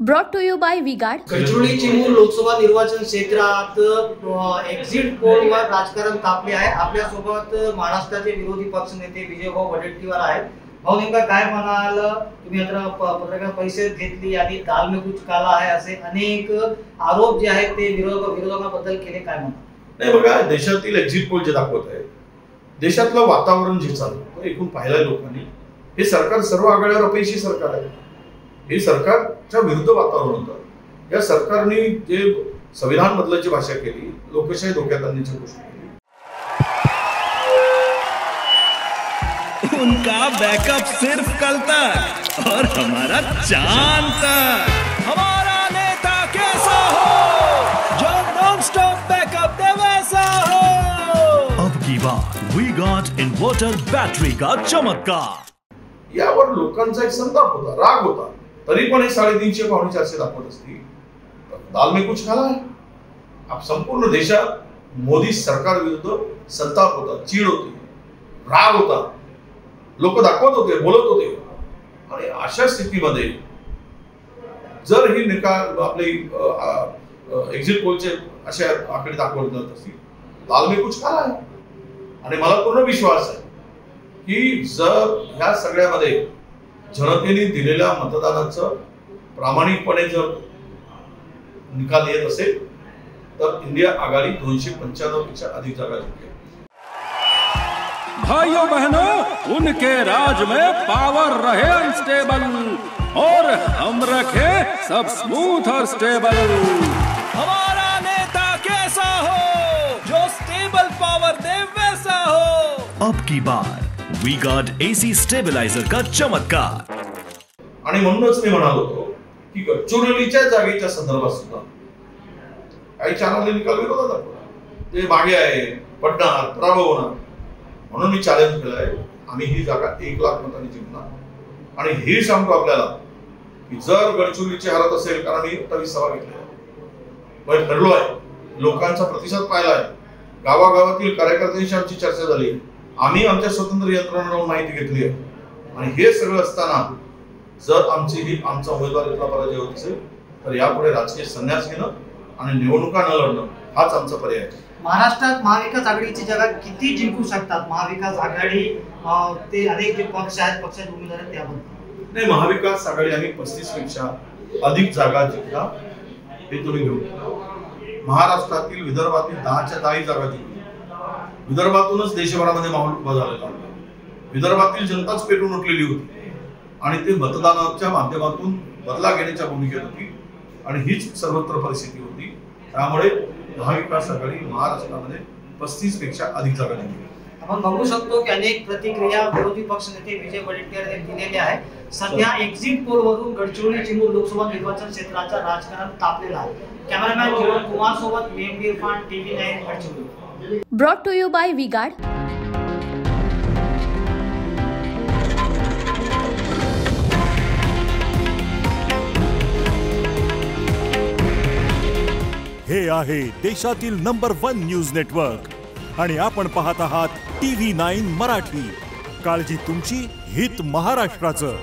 Brought to you by V-Guard. Gadchiroli Chimur Lok Sabha निर्वाचन क्षेत्रात exit पोलवर राजकारण तापले आहे। आपल्या सोबत महाराष्ट्राचे विरोधी पक्षनेते विजयभाऊ वडेट्टीवार आहेत। भाऊ, नेमका काय म्हणाल तुम्ही? आता पत्रकार परिषद घेतली आणि दाल में कुछ काला आहे असे अनेक आरोप जे आहेत ते विरोधकांबद्दल केले, काय म्हणतात? नाही बघा, देशातील एक्झिट पोल जे दाखवत आहे, देशातलं वातावरण जे चालू एकूण पाहिलं लोकांनी, हे सरकार सर्व आघाड्यावर अपयशी सरकार आहे। हे सरकारच्या विरुद्ध वातावरण होतं। या सरकारने जे संविधान बदलाची भाषा केली, लोकशाही धोक्यात आणण्याची गोष्ट केली। उनका बैकअप सिर्फ कल तक और हमारा चांद तक। हमारा नेता कैसा हो जो नॉन स्टॉप बैकअप दे वैसा हो। अब की बात V-Guard इन्वर्टर बैटरी का चमत्कार। यावर लोकांचा एक संताप होता, राग होता। तरी पण 350 पावणे 400 दाखवत असतील, दाल में कुछ काला है। अब संपूर्ण देशात मोदी सरकार विरुद्ध संताप होता, चीड होती, राग होता। लोक दाखवत होते, बोलत होते। आणि अशा स्थितीमध्ये जर ही निकाल आपले एक्झिट पोलचे असे आकडे दाखवत जात असतील, दाल में कुछ काला है। आणि मला पूर्ण विश्वास आहे की जर ह्या सगळ्यामध्ये जनतेने दिलेल्या मतदानाचं प्रामाणिकपणे जर निकाल येत असेल तर इंडिया आघाडी 295 पेक्षा अधिक जागा जिंकेल। भाइयों बहनों, उनके राज में पावर रहे अनस्टेबल और हम रखे सब स्मूथ और स्टेबल। हमारा नेता कैसा हो जो स्टेबल पावर दे वैसा हो। अब की बार V-Guard AC स्टेबलायझर का चमत्कार। आणि म्हणूनच मी म्हणालो होतो की गडचिरोलीच्या जागेच्या संदर्भात सुद्धा काही चॅनलने निकाल विरोधात दाखवला, ते मागे आहे, पडणार, पराभव होणार। म्हणून मी चॅलेंज केलं आहे, आम्ही ही जागा 1 लाख मतांनी जिंकणार। आणि हे सांगतो आपल्याला की जर गडचिरोलीची हालत असेल, कारण आम्ही 28 सभा घेतल्या, ठरलो आहे, लोकांचा प्रतिसाद पाहिला आहे, गावागावातील कार्यकर्त्यांशी आमची चर्चा झाली, आम्ही आमच्या स्वतंत्र यंत्रणांवर माहिती घेतली आहे। आणि हे सगळं असताना जर आमचा उमेदवार इथला पराजय होत असेल तर यापुढे राजकीय संन्यास घेणं आणि निवडणुका न लढणं हाच आमचा पर्याय आहे। महाराष्ट्रात महाविकास आघाडीची जागा किती जिंकू शकतात? महाविकास आघाडी ते अनेक जे पक्ष आहेत, पक्षाचे उमेदवार आहेत, त्याबद्दल नाही, महाविकास आघाडी आम्ही 35 पेक्षा अधिक जागा जिंकला हे तुम्ही घेऊन महाराष्ट्रातील विदर्भातील 10च्या 10 जागा जिंकली। विदर्भातूनच देशभरामध्ये माहोल उभा झालेला होता। विदर्भातील जनताच पेटून उठलेली होती आणि ते मतदानाच्या माध्यमातून बदला घेण्याच्या भूमिकेत होती आणि हीच सर्वत्र परिस्थिती होती। त्यामुळे महाविकास आघाडी महाराष्ट्रामध्ये 35 पेक्षा अधिक जागा जिंकली। आपण बघू शकतो की अनेक प्रतिक्रिया विरोधी पक्षनेते विजय वडेट्टीवार यांनी दिलेल्या आहेत। सध्या एक्झिट पोलवरून गडचिरोली चिमूर लोकसभा निर्वाचन क्षेत्राचा राजकारण तापलेलं आहे। कॅमेरामॅन जीवन कुमार सोबत Mehdi Irfan, TV9 Gadchiroli. Brought to you by V-Guard. हे आहे देशातील नंबर 1 न्यूज नेटवर्क आणि आपण पाहत आहात TV9 मराठी। काळजी तुमची, हित महाराष्ट्राचं।